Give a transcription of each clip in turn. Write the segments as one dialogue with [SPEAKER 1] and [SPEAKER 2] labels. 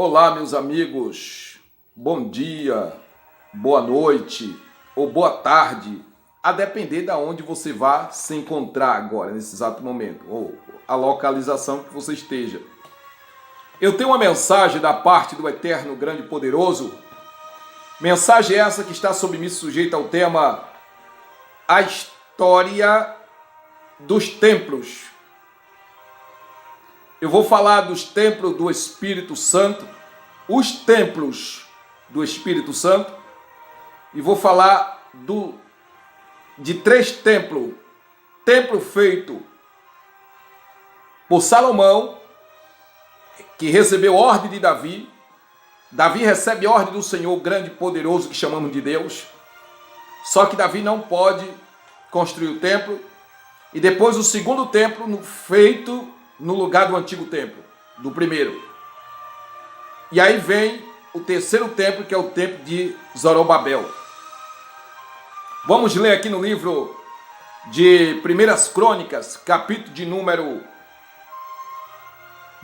[SPEAKER 1] Olá, meus amigos, bom dia, boa noite ou boa tarde, a depender de onde você vá se encontrar agora, nesse exato momento, ou a localização que você esteja. Eu tenho uma mensagem da parte do Eterno Grande e Poderoso, mensagem essa que está submissa sujeita ao tema A História dos Templos. Eu vou falar dos templos do Espírito Santo, os templos do Espírito Santo, e vou falar de 3 templos. Templo feito por Salomão, que recebeu ordem de Davi. Davi recebe ordem do Senhor grande e poderoso, que chamamos de Deus. Só que Davi não pode construir o templo. E depois o segundo templo feito no lugar do antigo templo, do primeiro. E aí vem o terceiro templo, que é o templo de Zorobabel. Vamos ler aqui no livro de Primeiras Crônicas, capítulo de número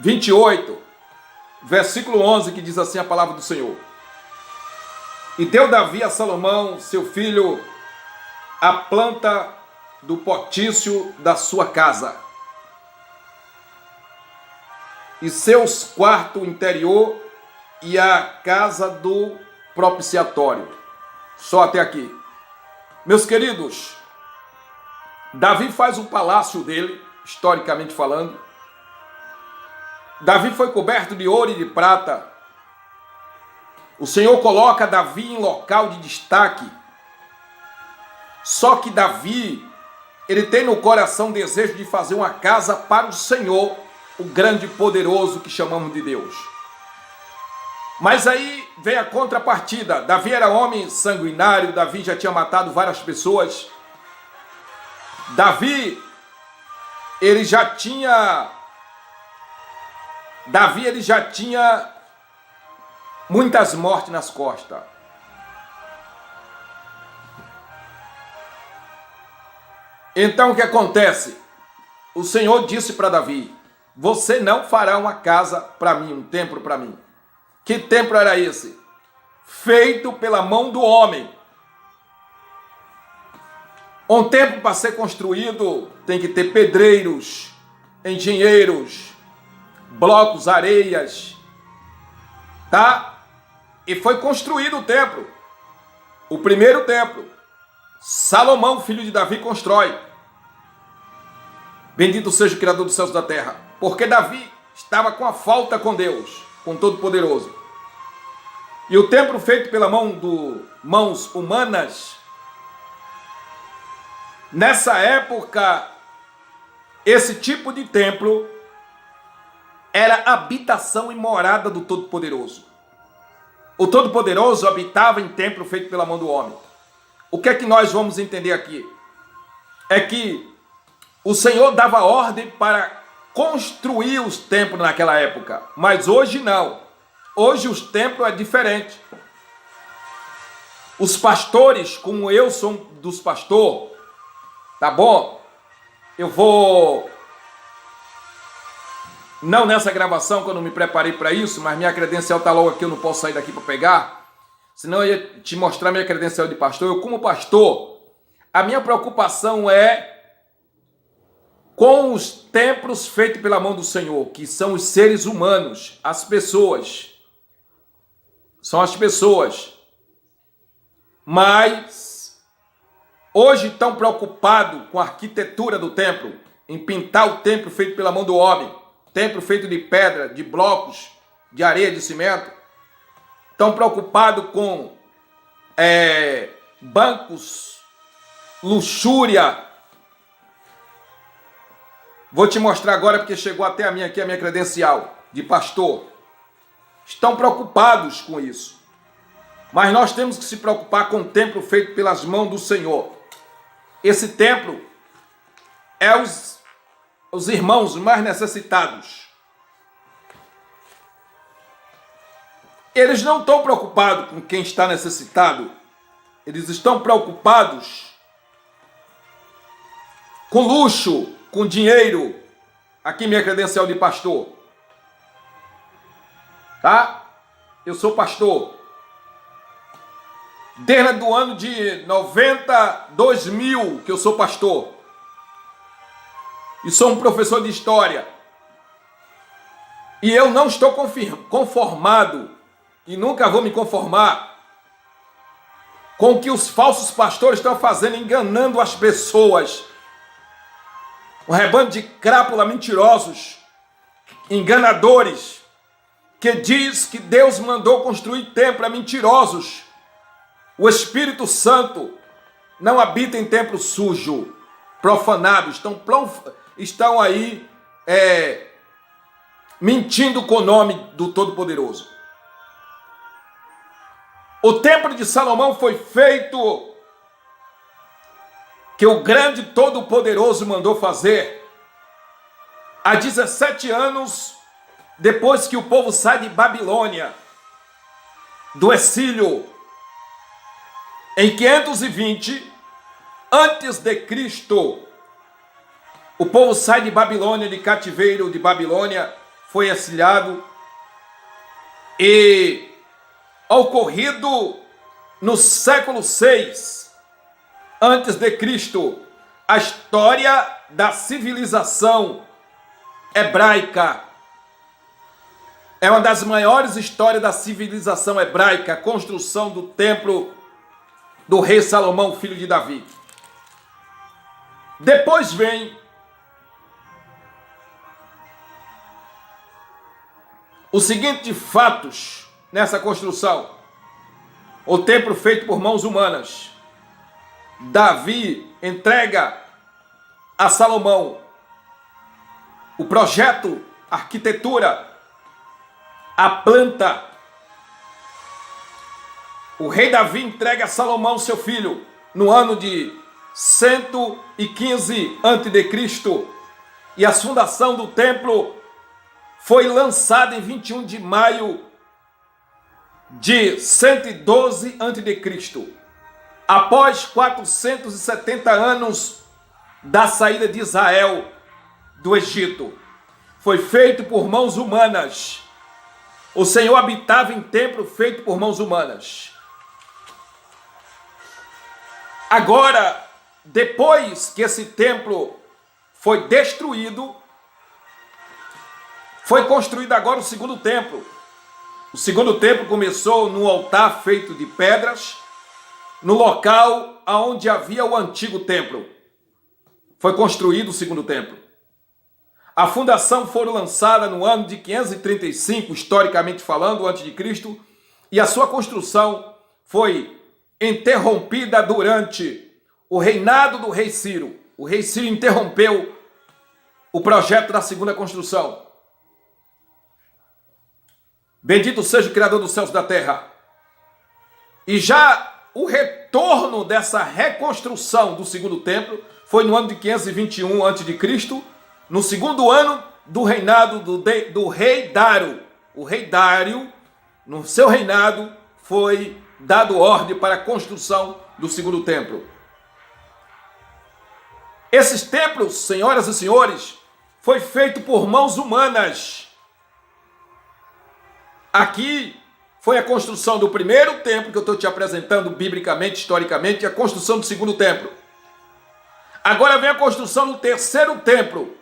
[SPEAKER 1] 28, versículo 11, que diz assim a palavra do Senhor. E deu Davi a Salomão, seu filho, a planta do potício da sua casa, e seus quartos interior e a casa do propiciatório. Só até aqui. Meus queridos, Davi faz um palácio dele, historicamente falando. Davi foi coberto de ouro e de prata. O Senhor coloca Davi em local de destaque. Só que Davi, ele tem no coração o desejo de fazer uma casa para o Senhor, o grande e poderoso que chamamos de Deus. Mas aí vem a contrapartida. Davi era homem sanguinário, Davi já tinha matado várias pessoas. Davi, ele já tinha muitas mortes nas costas. Então o que acontece? O Senhor disse para Davi: você não fará uma casa para mim, um templo para mim. Que templo era esse? Feito pela mão do homem. Um templo para ser construído tem que ter pedreiros, engenheiros, blocos, areias, tá? E foi construído o templo. O primeiro templo. Salomão, filho de Davi, constrói. Bendito seja o Criador dos céus e da terra. Porque Davi estava com a falta com Deus, com Todo-Poderoso. E o templo feito pela mãos humanas, nessa época, esse tipo de templo era habitação e morada do Todo-Poderoso. O Todo-Poderoso habitava em templo feito pela mão do homem. O que é que nós vamos entender aqui? É que o Senhor dava ordem para construir os templos naquela época, mas hoje não. Hoje os templos é diferente. Os pastores, como eu sou dos pastores, tá bom? Eu vou, não nessa gravação, que eu não me preparei para isso, mas minha credencial tá logo aqui, eu não posso sair daqui para pegar, senão eu ia te mostrar minha credencial de pastor. Eu, como pastor, a minha preocupação é com os templos feitos pela mão do Senhor, que são os seres humanos, as pessoas. São as pessoas. Mas hoje estão preocupados com a arquitetura do templo, em pintar o templo feito pela mão do homem, templo feito de pedra, de blocos, de areia, de cimento. Estão preocupados com bancos, luxúria. Vou te mostrar agora, porque chegou até a minha credencial de pastor. Estão preocupados com isso. Mas nós temos que se preocupar com o templo feito pelas mãos do Senhor. Esse templo é os irmãos mais necessitados. Eles não estão preocupados com quem está necessitado. Eles estão preocupados com luxo, com dinheiro. Aqui minha credencial de pastor. Tá? eu sou pastor. Desde o ano de 90, 2000 que eu sou pastor. E sou um professor de história. E eu não estou conformado, e nunca vou me conformar, com o que os falsos pastores estão fazendo, enganando as pessoas. Um rebanho de crápula mentirosos, enganadores, que diz que Deus mandou construir templo, é mentirosos. O Espírito Santo não habita em templo sujo, profanado, estão aí mentindo com o nome do Todo-Poderoso. O templo de Salomão foi feito, que o grande Todo-Poderoso mandou fazer, há 17 anos depois que o povo sai de Babilônia, do exílio, em 520 antes de Cristo. O povo sai de Babilônia, de cativeiro de Babilônia, foi exilado, e ocorrido no século 6 antes de Cristo, a história da civilização hebraica. É uma das maiores histórias da civilização hebraica, a construção do templo do rei Salomão, filho de Davi. Depois vem os seguintes fatos nessa construção. O templo feito por mãos humanas. Davi entrega a Salomão o projeto, a arquitetura, a planta. O rei Davi entrega a Salomão, seu filho, no ano de 115 a.C. E a fundação do templo foi lançada em 21 de maio de 112 a.C., após 470 anos da saída de Israel do Egito. Foi feito por mãos humanas. O Senhor habitava em templo feito por mãos humanas. Agora, depois que esse templo foi destruído, foi construído agora o segundo templo. O segundo templo começou num altar feito de pedras, no local onde havia o antigo templo. Foi construído o segundo templo. A fundação foi lançada no ano de 535, historicamente falando, antes de Cristo, e a sua construção foi interrompida durante o reinado do rei Ciro. O rei Ciro interrompeu o projeto da segunda construção. Bendito seja o Criador dos céus e da terra. E já o retorno dessa reconstrução do segundo templo foi no ano de 521 a.C., no segundo ano do reinado do rei Dário. O rei Dário, no seu reinado, foi dado ordem para a construção do segundo templo. Esses templos, senhoras e senhores, foi feito por mãos humanas. Aqui foi a construção do primeiro templo que eu estou te apresentando biblicamente, historicamente, e a construção do segundo templo. Agora vem a construção do terceiro templo.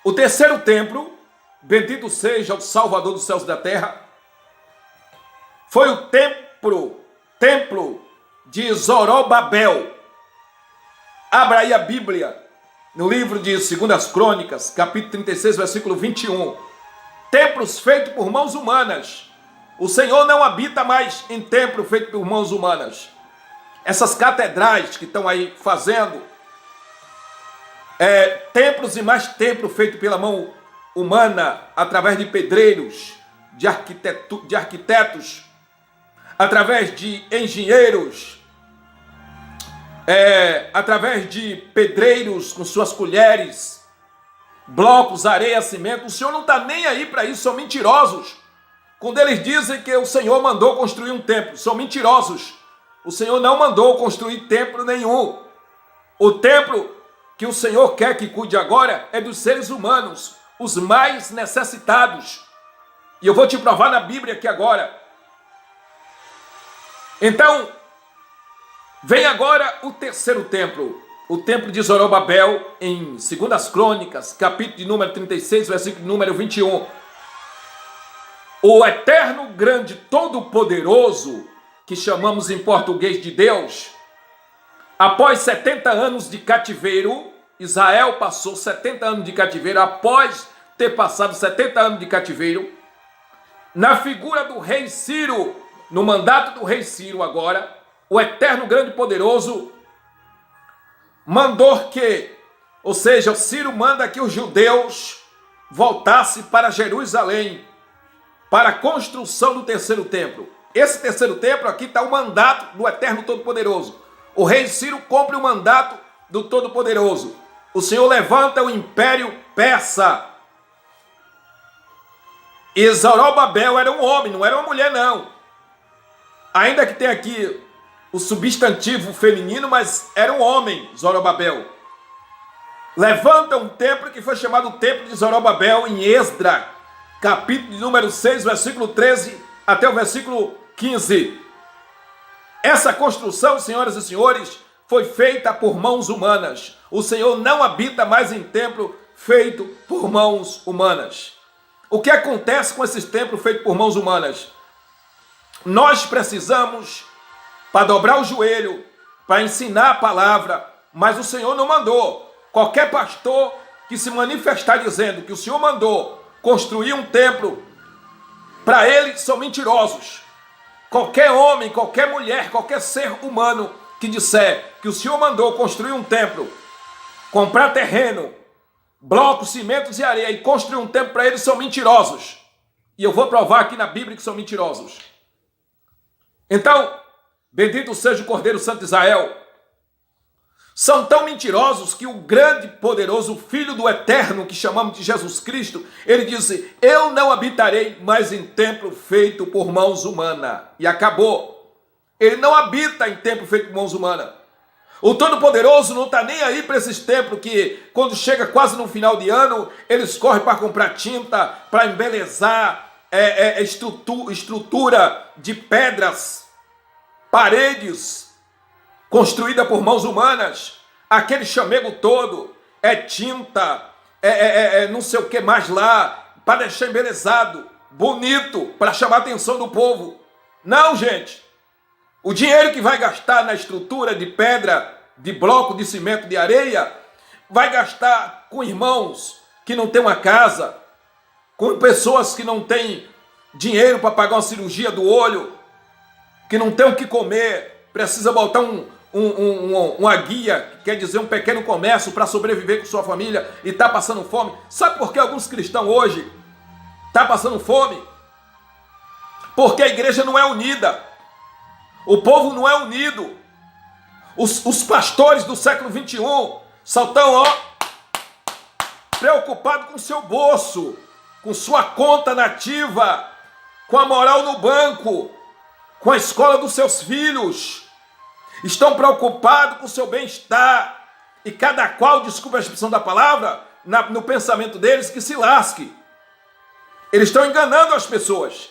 [SPEAKER 1] O terceiro templo, bendito seja o Salvador dos céus e da terra, foi o templo de Zorobabel. Abra aí a Bíblia, no livro de 2 Crônicas, capítulo 36, versículo 21. Templos feitos por mãos humanas. O Senhor não habita mais em templo feito por mãos humanas. Essas catedrais que estão aí fazendo, templos e mais templos feitos pela mão humana, através de pedreiros, de arquitetos, através de engenheiros, através de pedreiros com suas colheres, blocos, areia, cimento. O Senhor não está nem aí para isso, são mentirosos. Quando eles dizem que o Senhor mandou construir um templo, são mentirosos. O Senhor não mandou construir templo nenhum. O templo que o Senhor quer que cuide agora é dos seres humanos, os mais necessitados. E eu vou te provar na Bíblia aqui agora Então, vem agora o terceiro templo, o templo de Zorobabel, em 2 Crônicas, capítulo de número 36, versículo de número 21. O eterno, grande, todo-poderoso, que chamamos em português de Deus, após 70 anos de cativeiro, Israel passou 70 anos de cativeiro, após ter passado 70 anos de cativeiro, na figura do rei Ciro, no mandato do rei Ciro agora, o eterno, grande, poderoso, mandou que, ou seja, o Ciro manda que os judeus voltassem para Jerusalém, para a construção do terceiro templo. Esse terceiro templo aqui está o mandato do eterno todo-poderoso. O rei Ciro cumpre o mandato do todo-poderoso. O Senhor levanta o império persa. E Zorobabel era um homem, não era uma mulher não. Ainda que tenha aqui o substantivo feminino, mas era um homem, Zorobabel. Levanta um templo que foi chamado o Templo de Zorobabel em Esdra, capítulo de número 6, versículo 13 até o versículo 15. Essa construção, senhoras e senhores, foi feita por mãos humanas. O Senhor não habita mais em templo feito por mãos humanas. O que acontece com esses templos feitos por mãos humanas? Nós precisamos para dobrar o joelho, para ensinar a palavra, mas o Senhor não mandou. Qualquer pastor que se manifestar dizendo que o Senhor mandou construir um templo, para ele são mentirosos. Qualquer homem, qualquer mulher, qualquer ser humano que disser que o Senhor mandou construir um templo, comprar terreno, blocos, cimentos e areia e construir um templo para eles, são mentirosos. E eu vou provar aqui na Bíblia que são mentirosos. Então, bendito seja o Cordeiro Santo de Israel. São tão mentirosos que o grande, poderoso Filho do Eterno, que chamamos de Jesus Cristo, ele disse: eu não habitarei mais em templo feito por mãos humanas. E acabou. Ele não habita em templo feito por mãos humanas. O Todo-Poderoso não está nem aí para esses templos que, quando chega quase no final de ano, eles correm para comprar tinta, para embelezar estrutura de pedras, paredes construída por mãos humanas. Aquele chamego todo é tinta, não sei o que mais lá, para deixar embelezado, bonito, para chamar a atenção do povo. Não, gente. O dinheiro que vai gastar na estrutura de pedra, de bloco, de cimento, de areia, vai gastar com irmãos que não têm uma casa, com pessoas que não têm dinheiro para pagar uma cirurgia do olho, que não tem o que comer, precisa botar uma guia, quer dizer, um pequeno comércio para sobreviver com sua família e está passando fome. Sabe por que alguns cristãos hoje estão passando fome? Porque a igreja não é unida. O povo não é unido. Os pastores do século 21 só estão preocupados com seu bolso, com sua conta nativa, com a moral no banco, com a escola dos seus filhos. Estão preocupados com o seu bem-estar. E cada qual, desculpa a expressão da palavra, no pensamento deles, que se lasque. Eles estão enganando as pessoas.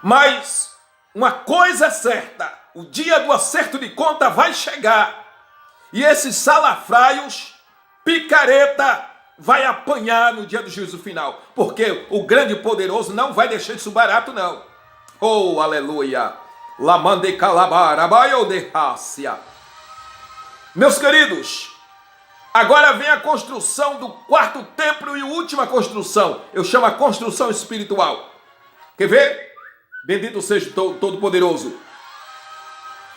[SPEAKER 1] Mas uma coisa é certa, o dia do acerto de conta vai chegar. E esses salafraios, picareta, vai apanhar no dia do juízo final. Porque o grande e poderoso não vai deixar isso barato, não. Oh, aleluia! Lamande calabarabaio de rácia. Meus queridos, agora vem a construção do quarto templo e última construção. Eu chamo a construção espiritual. Quer ver? Bendito seja o Todo-Poderoso.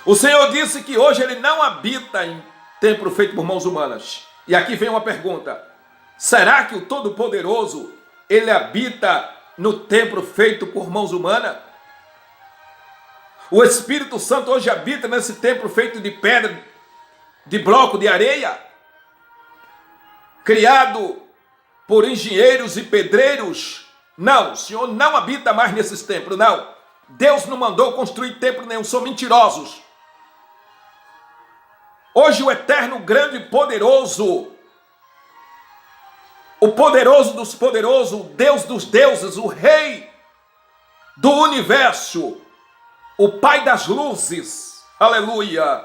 [SPEAKER 1] O Senhor disse que hoje Ele não habita em templo feito por mãos humanas. E aqui vem uma pergunta. Será que o Todo-Poderoso, Ele habita no templo feito por mãos humanas? O Espírito Santo hoje habita nesse templo feito de pedra, de bloco de areia? Criado por engenheiros e pedreiros? Não, o Senhor não habita mais nesses templos, não. Deus não mandou construir templo nenhum, são mentirosos. Hoje o eterno, grande e poderoso, o poderoso dos poderosos, o Deus dos deuses, o Rei do universo, o Pai das luzes, aleluia,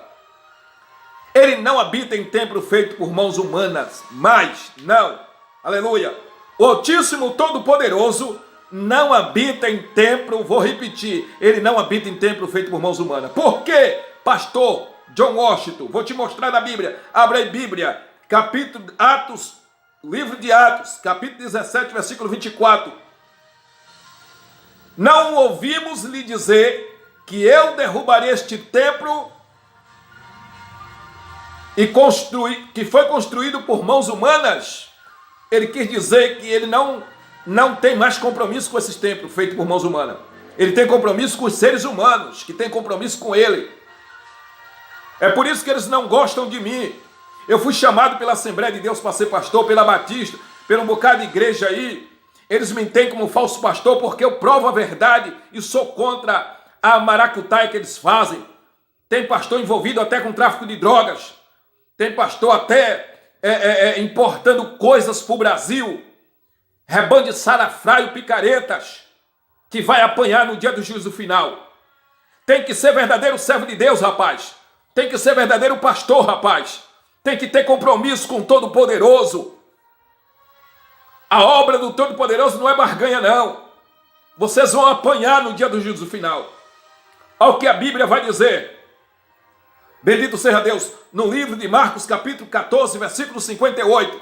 [SPEAKER 1] ele não habita em templo feito por mãos humanas, mas, não, aleluia, o Altíssimo Todo-Poderoso não habita em templo, vou repetir, ele não habita em templo feito por mãos humanas. Por quê, pastor John Washington? Vou te mostrar na Bíblia. Abra aí Bíblia, capítulo Atos, livro de Atos, capítulo 17, versículo 24. Não ouvimos lhe dizer que eu derrubarei este templo e que foi construído por mãos humanas? Ele quis dizer que ele não tem mais compromisso com esses templos feitos por mãos humanas. Ele tem compromisso com os seres humanos, que tem compromisso com ele. É por isso que eles não gostam de mim. Eu fui chamado pela Assembleia de Deus para ser pastor, pela Batista, pelo um bocado de igreja aí. Eles me entendem como falso pastor porque eu provo a verdade e sou contra a maracutaia que eles fazem. Tem pastor envolvido até com tráfico de drogas. Tem pastor até importando coisas para o Brasil. Rebanho de salafrário picaretas que vai apanhar no dia do juízo final. Tem que ser verdadeiro servo de Deus, rapaz. Tem que ser verdadeiro pastor, rapaz. Tem que ter compromisso com o Todo-Poderoso. A obra do Todo-Poderoso não é barganha, não. Vocês vão apanhar no dia do juízo final. Olha o que a Bíblia vai dizer. Bendito seja Deus. No livro de Marcos, capítulo 14, versículo 58.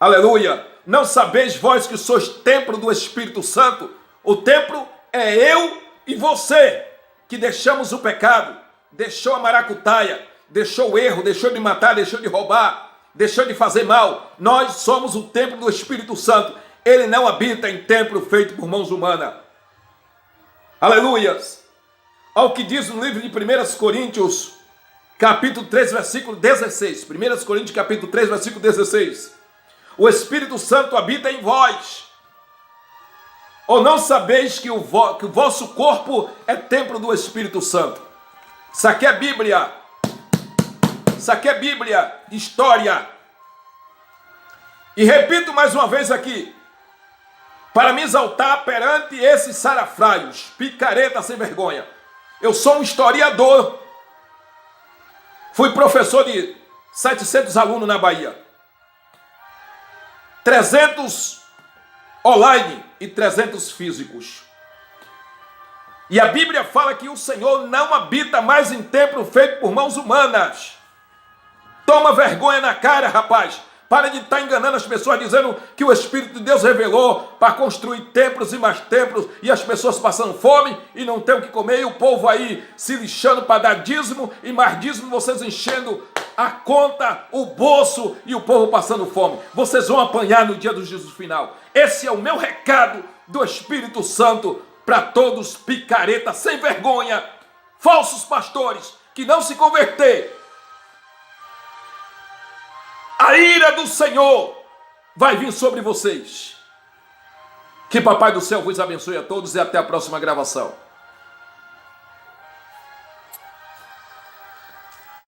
[SPEAKER 1] Aleluia. Não sabeis vós que sois templo do Espírito Santo? O templo é eu e você, que deixamos o pecado, deixou a maracutaia, deixou o erro, deixou de matar, deixou de roubar, deixou de fazer mal. Nós somos o templo do Espírito Santo. Ele não habita em templo feito por mãos humanas. Aleluias. Ao que diz no livro de 1 Coríntios, capítulo 3, versículo 16. 1 Coríntios, capítulo 3, versículo 16. O Espírito Santo habita em vós. Ou não sabeis que o vosso corpo é templo do Espírito Santo? Isso aqui é Bíblia. Isso aqui é Bíblia, história. E repito mais uma vez aqui, para me exaltar perante esses salafrários, picareta sem vergonha. Eu sou um historiador. Fui professor de 700 alunos na Bahia. 300 online e 300 físicos. E a Bíblia fala que o Senhor não habita mais em templo feito por mãos humanas. Toma vergonha na cara, rapaz. Para de estar enganando as pessoas dizendo que o Espírito de Deus revelou para construir templos e mais templos e as pessoas passando fome e não tem o que comer e o povo aí se lixando para dar dízimo e mais dízimo, vocês enchendo a conta, o bolso e o povo passando fome. Vocês vão apanhar no dia do juízo final. Esse é o meu recado do Espírito Santo para todos picaretas sem vergonha, falsos pastores que não se converter. A ira do Senhor vai vir sobre vocês. Que Papai do Céu vos abençoe a todos e até a próxima gravação.